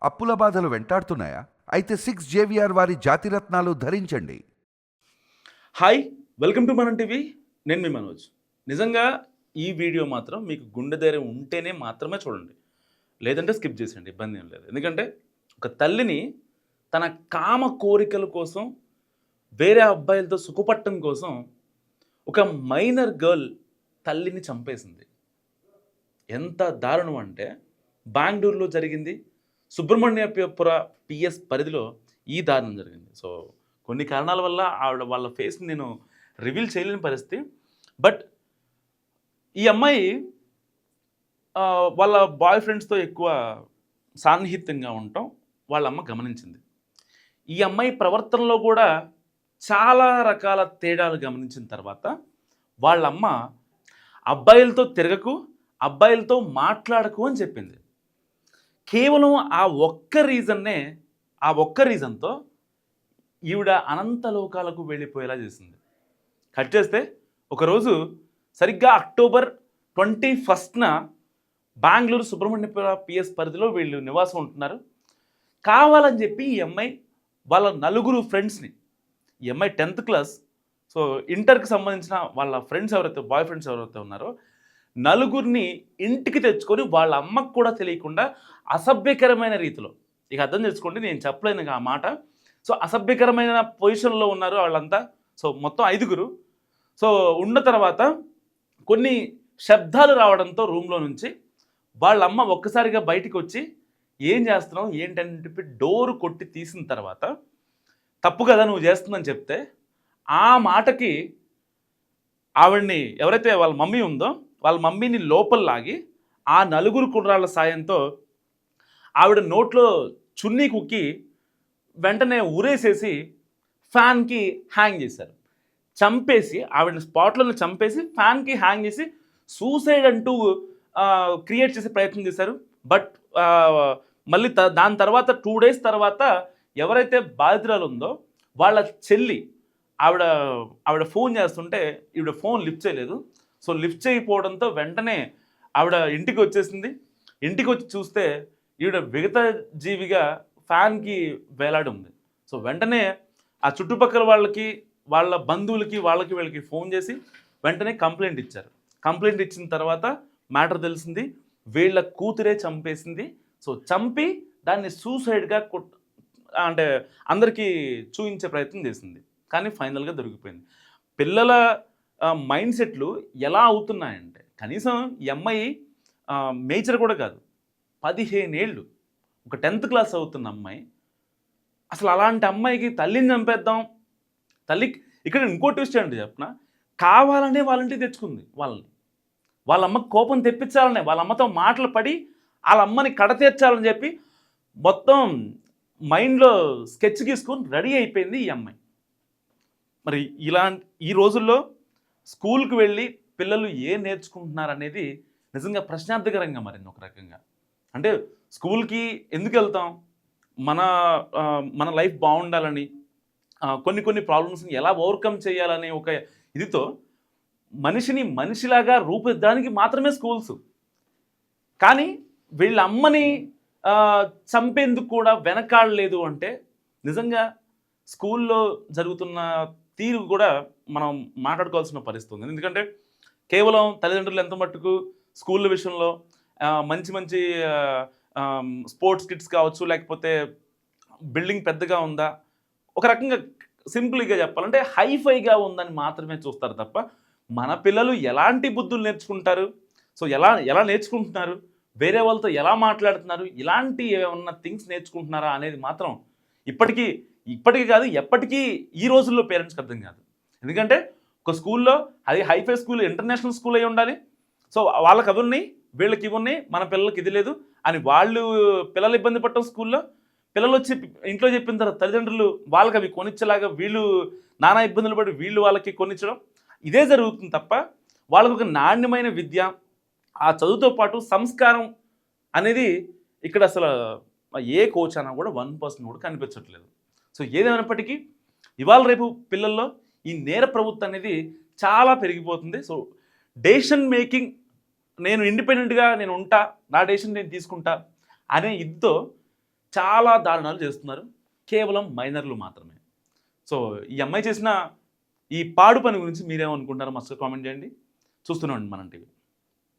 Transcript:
అప్పుల బాధలు వెంటాడుతున్నాయా? అయితే 6 జేవిఆర్ వారి జాతిరత్నాలు ధరించండి. హాయ్, వెల్కమ్ టు మనం టీవీ. నేను మీ మనోజ్. నిజంగా ఈ వీడియో మాత్రం మీకు గుండె ధైర్యం ఉంటేనే మాత్రమే చూడండి, లేదంటే స్కిప్ చేసేయండి, ఇబ్బంది ఏం లేదు. ఎందుకంటే ఒక తల్లిని తన కామ కోరికల కోసం వేరే అబ్బాయిలతో సుఖపట్టం కోసం ఒక మైనర్ గర్ల్ తల్లిని చంపేసింది. ఎంత దారుణం అంటే బెంగళూరులో జరిగింది. సుబ్రహ్మణ్యపుర పిఎస్ పరిధిలో ఈ దారుణం జరిగింది. సో కొన్ని కారణాల వల్ల వాళ్ళ ఫేస్ని నేను రివీల్ చేయలేని పరిస్థితి. బట్ ఈ అమ్మాయి వాళ్ళ బాయ్ ఫ్రెండ్స్తో ఎక్కువ సాన్నిహిత్యంగా ఉండటం వాళ్ళ అమ్మ గమనించింది. ఈ అమ్మాయి ప్రవర్తనలో కూడా చాలా రకాల తేడాలు గమనించిన తర్వాత వాళ్ళమ్మ అబ్బాయిలతో తిరగకు, అబ్బాయిలతో మాట్లాడకు అని చెప్పింది. కేవలం ఆ ఒక్క రీజన్తో ఈవిడ అనంతలోకాలకు వెళ్ళిపోయేలా చేసింది. కట్ చేస్తే ఒకరోజు సరిగ్గా అక్టోబర్ 21న బెంగళూరు సుబ్రహ్మణ్యపుర పిఎస్ పరిధిలో వీళ్ళు నివాసం ఉంటున్నారు. కావాలని చెప్పి ఈ అమ్మాయి వాళ్ళ నలుగురు ఫ్రెండ్స్ని, ఈ అమ్మాయి 10th క్లాస్, సో ఇంటర్కి సంబంధించిన వాళ్ళ ఫ్రెండ్స్ ఎవరైతే బాయ్ ఫ్రెండ్స్ ఎవరైతే ఉన్నారో నలుగురిని ఇంటికి తెచ్చుకొని వాళ్ళ అమ్మకు కూడా తెలియకుండా అసభ్యకరమైన రీతిలో, ఇక అర్థం చేసుకోండి, నేను చెప్పలేను ఆ మాట. సో అసభ్యకరమైన పొజిషన్లో ఉన్నారు వాళ్ళంతా. సో మొత్తం 5గురు. సో ఉన్న తర్వాత కొన్ని శబ్దాలు రావడంతో రూమ్లో నుంచి వాళ్ళమ్మ ఒక్కసారిగా బయటికి వచ్చి ఏం చేస్తున్నావు ఏంటని చెప్పి డోరు కొట్టి తీసిన తర్వాత తప్పు కదా నువ్వు చేస్తుందని చెప్తే ఆ మాటకి ఆవిడ్ని ఎవరైతే వాళ్ళ మమ్మీ ఉందో వాళ్ళ మమ్మీని లోపల లాగి ఆ నలుగురు కుర్రాళ్ళ సాయంతో ఆవిడ నోట్లో చున్నీ కుక్కి వెంటనే ఊరేసేసి ఫ్యాన్కి హ్యాంగ్ చేశారు. చంపేసి ఆవిడని స్పాట్లను చంపేసి ఫ్యాన్కి హ్యాంగ్ చేసి సూసైడ్ అంటూ క్రియేట్ చేసే ప్రయత్నం చేశారు. బట్ మళ్ళీ దాని తర్వాత 2 days తర్వాత ఎవరైతే బాధితురాలు ఉందో వాళ్ళ చెల్లి ఆవిడ ఫోన్ చేస్తుంటే ఈవిడ ఫోన్ లిఫ్ట్ చేయలేదు. సో లిఫ్ట్ చేయకపోవడంతో వెంటనే ఆవిడ ఇంటికి వచ్చేసింది. ఇంటికి వచ్చి చూస్తే ఈవిడ విగత జీవిగా ఫ్యాన్కి వేలాడి ఉంది. సో వెంటనే ఆ చుట్టుపక్కల వాళ్ళకి, వాళ్ళ బంధువులకి, వీళ్ళకి ఫోన్ చేసి వెంటనే కంప్లైంట్ ఇచ్చారు. కంప్లైంట్ ఇచ్చిన తర్వాత మ్యాటర్ తెలిసింది, వీళ్ళ కూతురే చంపేసింది. సో చంపి దాన్ని సూసైడ్గా అంటే అందరికీ చూపించే ప్రయత్నం చేసింది. కానీ ఫైనల్గా దొరికిపోయింది. పిల్లల మైండ్ సెట్లు ఎలా అవుతున్నాయంటే, కనీసం ఈ అమ్మాయి మేజర్ కూడా కాదు, 15 ఏళ్ళు, ఒక 10th క్లాస్ అవుతున్న అమ్మాయి. అసలు అలాంటి అమ్మాయికి తల్లిని చంపేద్దాం, తల్లికి ఇక్కడ ఇంకో ట్విస్ట్ ఏంటి చెప్పిన, కావాలనే వాళ్ళంటికి తెచ్చుకుంది వాళ్ళని. వాళ్ళ అమ్మకి కోపం తెప్పించాలనే, వాళ్ళ అమ్మతో మాటలు పడి వాళ్ళ అమ్మని కడతీర్చాలని చెప్పి మొత్తం మైండ్లో స్కెచ్ గీసుకొని రెడీ అయిపోయింది ఈ అమ్మాయి. మరి ఈ రోజుల్లో స్కూల్కి వెళ్ళి పిల్లలు ఏం నేర్చుకుంటున్నారు అనేది నిజంగా ప్రశ్నార్థకరంగా మారింది ఒక రకంగా. అంటే స్కూల్కి ఎందుకు వెళ్తాం, మన లైఫ్ బాగుండాలని, కొన్ని ప్రాబ్లమ్స్ని ఎలా ఓవర్కమ్ చేయాలనే ఒక ఇదితో మనిషిని మనిషిలాగా రూపుదిద్దడానికి మాత్రమే స్కూల్స్. కానీ వీళ్ళ అమ్మని చంపేందుకు కూడా వెనకాడలేదు అంటే నిజంగా స్కూల్లో జరుగుతున్న తీరు కూడా మనం మాట్లాడుకోవాల్సిన పరిస్థితి ఉంది. ఎందుకంటే కేవలం తల్లిదండ్రులు ఎంత మట్టుకు స్కూళ్ళ విషయంలో మంచి స్పోర్ట్స్ కిట్స్ కావచ్చు, లేకపోతే బిల్డింగ్ పెద్దగా ఉందా, ఒక రకంగా సింపుల్గా చెప్పాలంటే హైఫైగా ఉందని మాత్రమే చూస్తారు తప్ప మన పిల్లలు ఎలాంటి బుద్ధులు నేర్చుకుంటారు, సో ఎలా నేర్చుకుంటున్నారు, వేరే వాళ్ళతో ఎలా మాట్లాడుతున్నారు, ఇలాంటి ఏమన్నా థింగ్స్ నేర్చుకుంటున్నారా అనేది మాత్రం ఇప్పటికీ కాదు ఎప్పటికీ ఈ రోజుల్లో పేరెంట్స్కి అర్థం కాదు. ఎందుకంటే ఒక స్కూల్లో అది హైఫై స్కూల్, ఇంటర్నేషనల్ స్కూల్ అయి ఉండాలి. సో వాళ్ళకి అవి ఉన్నాయి, వీళ్ళకి ఇవి ఉన్నాయి, మన పిల్లలకి ఇది లేదు అని వాళ్ళు పిల్లలు ఇబ్బంది పడటం, స్కూల్లో పిల్లలు వచ్చి ఇంట్లో చెప్పిన తర్వాత తల్లిదండ్రులు వాళ్ళకి అవి కొనిచ్చేలాగా వీళ్ళు నానా ఇబ్బందులు పడి వీళ్ళు వాళ్ళకి కొనిచ్చడం, ఇదే జరుగుతుంది తప్ప వాళ్ళకు ఒక నాణ్యమైన విద్య, ఆ చదువుతో పాటు సంస్కారం అనేది ఇక్కడ అసలు ఏ కోచ్ అన్నా కూడా 1% కూడా కనిపించట్లేదు. సో ఏదేమైనప్పటికీ ఇవాళ రేపు పిల్లల్లో ఈ నేర ప్రవృత్తి అనేది చాలా పెరిగిపోతుంది. సో డెసిషన్ మేకింగ్, నేను ఇండిపెండెంట్గా నేను ఉంటా, నా డెసిషన్ నేను తీసుకుంటా అనే ఇదితో చాలా దారుణాలు చేస్తున్నారు, కేవలం మైనర్లు మాత్రమే. సో ఈ అమ్మాయి చేసిన ఈ పాడు పని గురించి మీరేమనుకుంటారో మస్తు కామెంట్ చేయండి. చూస్తూనే ఉండండి మనం టీవీ.